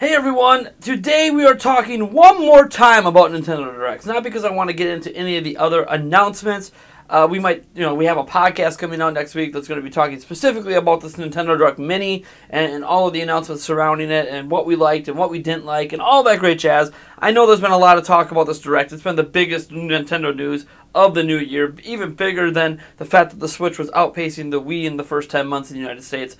Hey everyone, today we are talking one more time about Nintendo Directs. Not because I want to get into any of the other announcements. We have a podcast coming out next week that's going to be talking specifically about this Nintendo Direct Mini and all of the announcements surrounding it and what we liked and what we didn't like and all that great jazz. I know there's been a lot of talk about this Direct. It's been the biggest Nintendo news of the new year, even bigger than the fact that the Switch was outpacing the Wii in the first 10 months in the United States.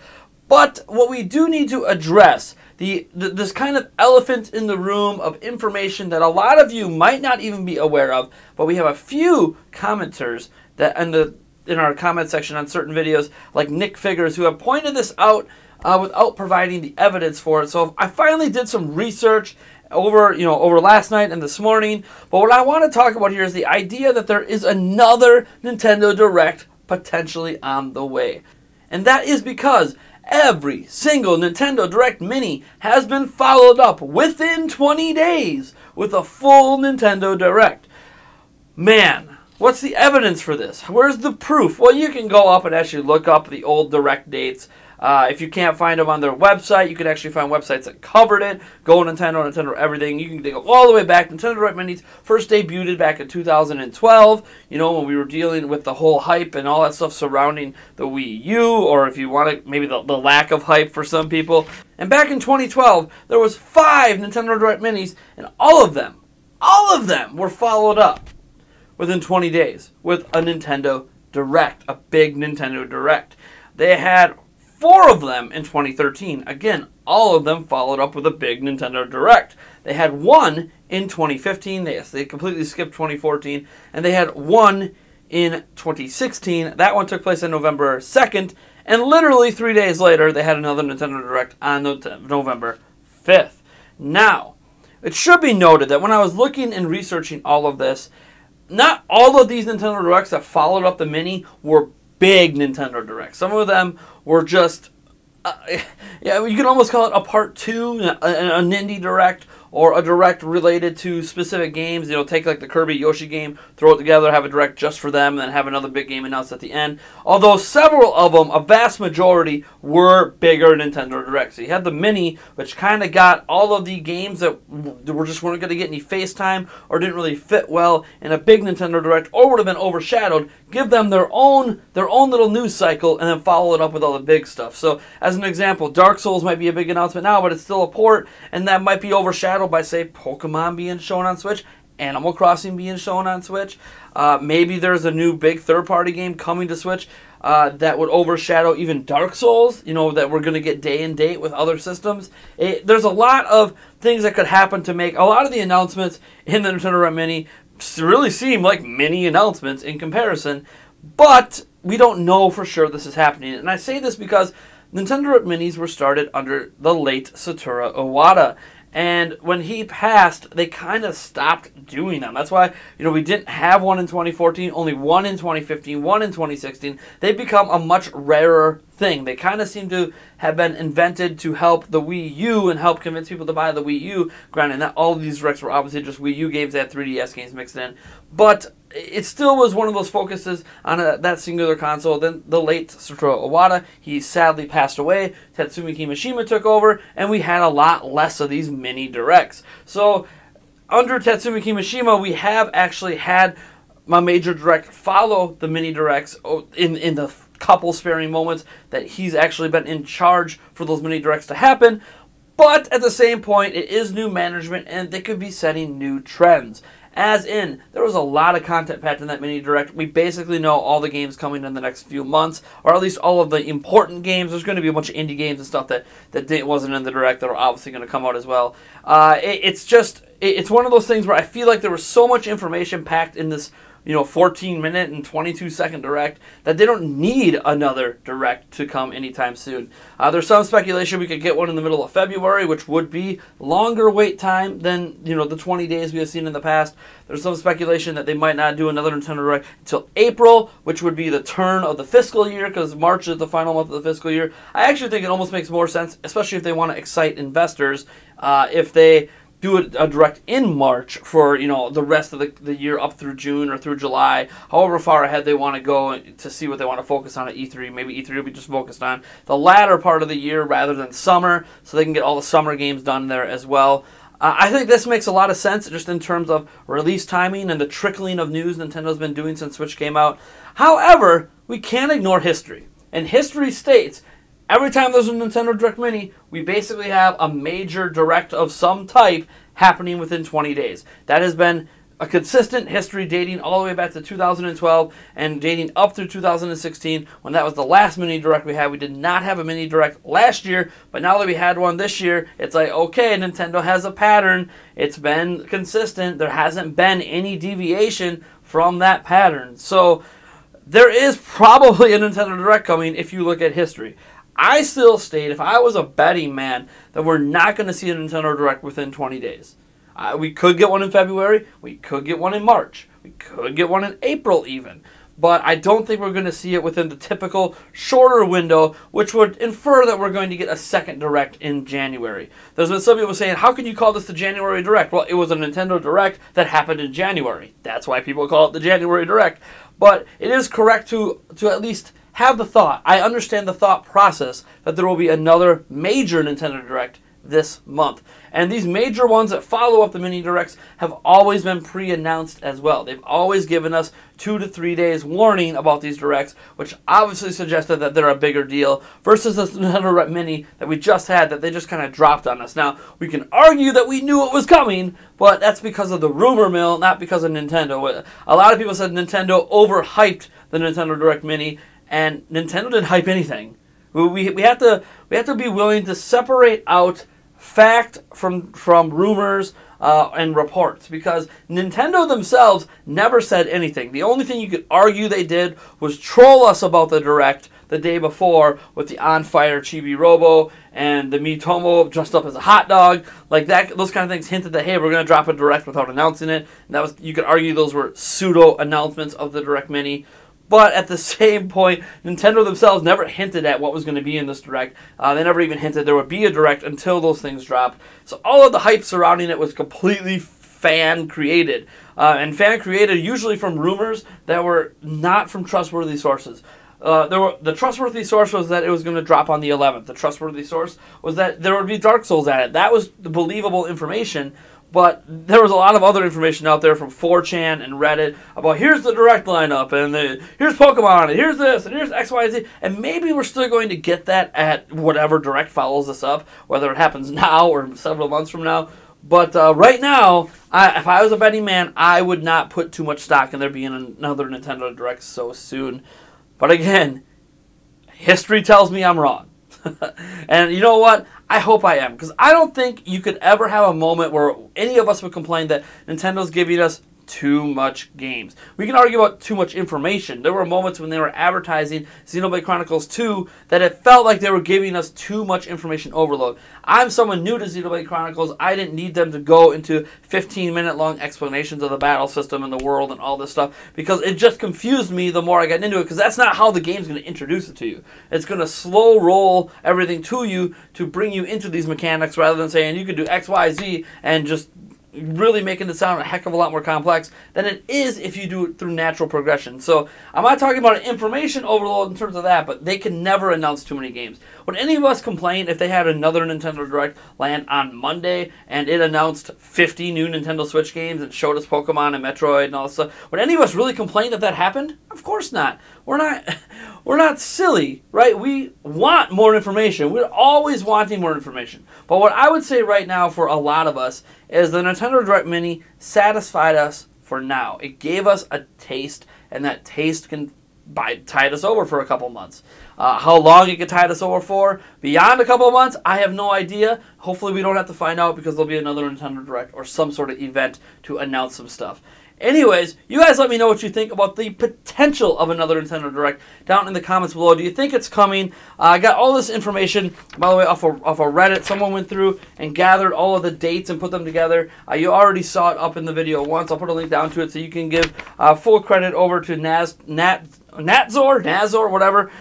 But what we do need to address, this kind of elephant in the room of information that a lot of you might not even be aware of, but we have a few commenters that in our comment section on certain videos, like Nick Figures, who have pointed this out without providing the evidence for it. So I finally did some research over last night and this morning. But what I want to talk about here is the idea that there is another Nintendo Direct potentially on the way. And that is because every single Nintendo Direct Mini has been followed up within 20 days with a full Nintendo Direct. Man, what's the evidence for this? Where's the proof? Well, you can go up and actually look up the old Direct dates. If you can't find them on their website, you can actually find websites that covered it. Go Nintendo Everything. You can go all the way back. Nintendo Direct Minis first debuted back in 2012, when we were dealing with the whole hype and all that stuff surrounding the Wii U, or if you want to, maybe the lack of hype for some people. And back in 2012, there was 5 Nintendo Direct Minis, and all of them were followed up within 20 days with a Nintendo Direct, a big Nintendo Direct. They had 4 of them in 2013. Again, all of them followed up with a big Nintendo Direct. They had 1 in 2015. They completely skipped 2014. And they had 1 in 2016. That one took place on November 2nd. And literally 3 days later, they had another Nintendo Direct on November 5th. Now, it should be noted that when I was looking and researching all of this, not all of these Nintendo Directs that followed up the Mini were big Nintendo Directs. Some of them were just, you can almost call it a part 2, an indie Direct, or a Direct related to specific games. Take like the Kirby Yoshi game, throw it together, have a Direct just for them, and then have another big game announced at the end. Although several of them, a vast majority, were bigger Nintendo Directs. So you had the Mini, which kind of got all of the games that weren't going to get any face time or didn't really fit well in a big Nintendo Direct, or would have been overshadowed. Give them their own little news cycle, and then follow it up with all the big stuff. So, as an example, Dark Souls might be a big announcement now, but it's still a port, and that might be overshadowed by, say, Pokemon being shown on Switch, Animal Crossing being shown on Switch. Maybe there's a new big third-party game coming to Switch that would overshadow even Dark Souls, that we're going to get day and date with other systems. There's a lot of things that could happen to make a lot of the announcements in the Nintendo Direct Mini really seem like mini announcements in comparison, but we don't know for sure this is happening. And I say this because Nintendo Direct Minis were started under the late Satoru Iwata. And when he passed, they kind of stopped doing them. That's why, we didn't have one in 2014, only one in 2015, one in 2016. They've become a much rarer thing. They kind of seem to have been invented to help the Wii U and help convince people to buy the Wii U. Granted, not all of these Directs were obviously just Wii U games. They had 3DS games mixed in. But it still was one of those focuses on that singular console. Then the late Satoru Iwata, he sadly passed away. Tatsumi Kimishima took over, and we had a lot less of these mini Directs. So under Tatsumi Kimishima, we have actually had a major Direct follow the mini Directs in the couple sparing moments that he's actually been in charge for those mini Directs to happen. But at the same point, it is new management, and they could be setting new trends. As in, there was a lot of content packed in that mini Direct. We basically know all the games coming in the next few months, or at least all of the important games. There's going to be a bunch of indie games and stuff that wasn't in the Direct that are obviously going to come out as well. It's one of those things where I feel like there was so much information packed in this 14-minute and 22-second Direct that they don't need another Direct to come anytime soon. There's some speculation we could get one in the middle of February, which would be longer wait time than the 20 days we have seen in the past. There's some speculation that they might not do another Nintendo Direct until April, which would be the turn of the fiscal year, because March is the final month of the fiscal year. I actually think it almost makes more sense, especially if they want to excite investors, if they do a direct in March for, you know, the rest of the year up through June or through July, however far ahead they want to go to see what they want to focus on at E3. Maybe E3 will be just focused on the latter part of the year rather than summer, so they can get all the summer games done there as well. I think this makes a lot of sense just in terms of release timing and the trickling of news Nintendo's been doing since Switch came out. However, we can't ignore history. And history states every time there's a Nintendo Direct Mini, we basically have a major Direct of some type happening within 20 days. That has been a consistent history dating all the way back to 2012 and dating up through 2016 when that was the last Mini Direct we had. We did not have a Mini Direct last year, but now that we had one this year, it's like, okay, Nintendo has a pattern. It's been consistent. There hasn't been any deviation from that pattern. So there is probably a Nintendo Direct coming if you look at history. I still state, if I was a betting man, that we're not going to see a Nintendo Direct within 20 days. We could get one in February. We could get one in March. We could get one in April even. But I don't think we're going to see it within the typical shorter window, which would infer that we're going to get a second Direct in January. There's been some people saying, how can you call this the January Direct? Well, it was a Nintendo Direct that happened in January. That's why people call it the January Direct. But it is correct to at least have the thought. I understand the thought process that there will be another major Nintendo Direct this month. And these major ones that follow up the Mini Directs have always been pre-announced as well. They've always given us 2 to 3 days warning about these Directs, which obviously suggested that they're a bigger deal versus this Nintendo Direct Mini that we just had that they just kind of dropped on us. Now, we can argue that we knew it was coming, but that's because of the rumor mill, not because of Nintendo. A lot of people said Nintendo overhyped the Nintendo Direct Mini, and Nintendo didn't hype anything. We have to be willing to separate out fact from rumors and reports, because Nintendo themselves never said anything. The only thing you could argue they did was troll us about the Direct the day before with the on fire Chibi Robo and the Miitomo dressed up as a hot dog. Like that, those kind of things hinted that, hey, we're going to drop a Direct without announcing it. And that was, you could argue those were pseudo announcements of the Direct Mini. But at the same point, Nintendo themselves never hinted at what was going to be in this Direct. They never even hinted there would be a Direct until those things dropped. So all of the hype surrounding it was completely fan-created. And fan-created usually from rumors that were not from trustworthy sources. The trustworthy source was that it was going to drop on the 11th. The trustworthy source was that there would be Dark Souls at it. That was the believable information. But there was a lot of other information out there from 4chan and Reddit about here's the Direct lineup, and here's Pokemon, and here's this, and here's X, Y, Z. And maybe we're still going to get that at whatever Direct follows us up, whether it happens now or several months from now. But right now, if I was a betting man, I would not put too much stock in there being another Nintendo Direct so soon. But again, history tells me I'm wrong. And you know what? I hope I am, because I don't think you could ever have a moment where any of us would complain that Nintendo's giving us too much games. We can argue about too much information. There were moments when they were advertising Xenoblade Chronicles 2 that it felt like they were giving us too much information overload. I'm someone new to Xenoblade Chronicles. I didn't need them to go into 15-minute long explanations of the battle system and the world and all this stuff, because it just confused me the more I got into it, because that's not how the game's going to introduce it to you. It's going to slow roll everything to you to bring you into these mechanics rather than saying you could do X, Y, Z and just really making it sound a heck of a lot more complex than it is if you do it through natural progression. So I'm not talking about an information overload in terms of that, but they can never announce too many games. Would any of us complain if they had another Nintendo Direct land on Monday and it announced 50 new Nintendo Switch games and showed us Pokemon and Metroid and all this stuff? Would any of us really complain that that happened? Of course not. We're not silly, right? We want more information. We're always wanting more information. But what I would say right now for a lot of us is the Nintendo Direct Mini satisfied us for now. It gave us a taste, and that taste can tide us over for a couple months. How long it could tide us over for, beyond a couple of months, I have no idea. Hopefully we don't have to find out, because there'll be another Nintendo Direct or some sort of event to announce some stuff. Anyways, you guys let me know what you think about the potential of another Nintendo Direct down in the comments below. Do you think it's coming? I got all this information, by the way, off of Reddit. Someone went through and gathered all of the dates and put them together. You already saw it up in the video once. I'll put a link down to it so you can give full credit over to Nazor, whatever,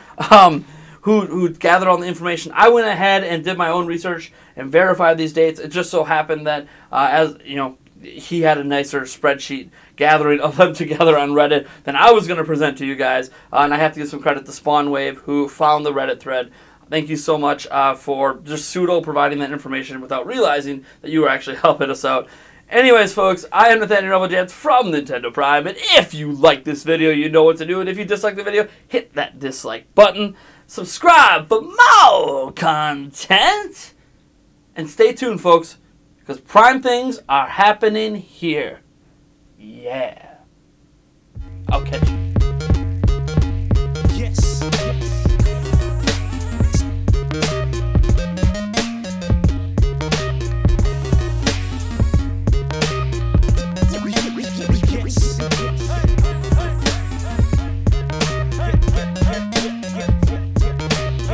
who gathered all the information. I went ahead and did my own research and verified these dates. It just so happened that, as you know, he had a nicer spreadsheet gathering of them together on Reddit than I was going to present to you guys. And I have to give some credit to SpawnWave, who found the Reddit thread. Thank you so much for just pseudo providing that information without realizing that you were actually helping us out. Anyways, folks, I am Nathaniel Rebelljans from Nintendo Prime, and if you like this video, you know what to do. And if you dislike the video, hit that dislike button. Subscribe for more content. And stay tuned, folks, because Prime things are happening here. Yeah.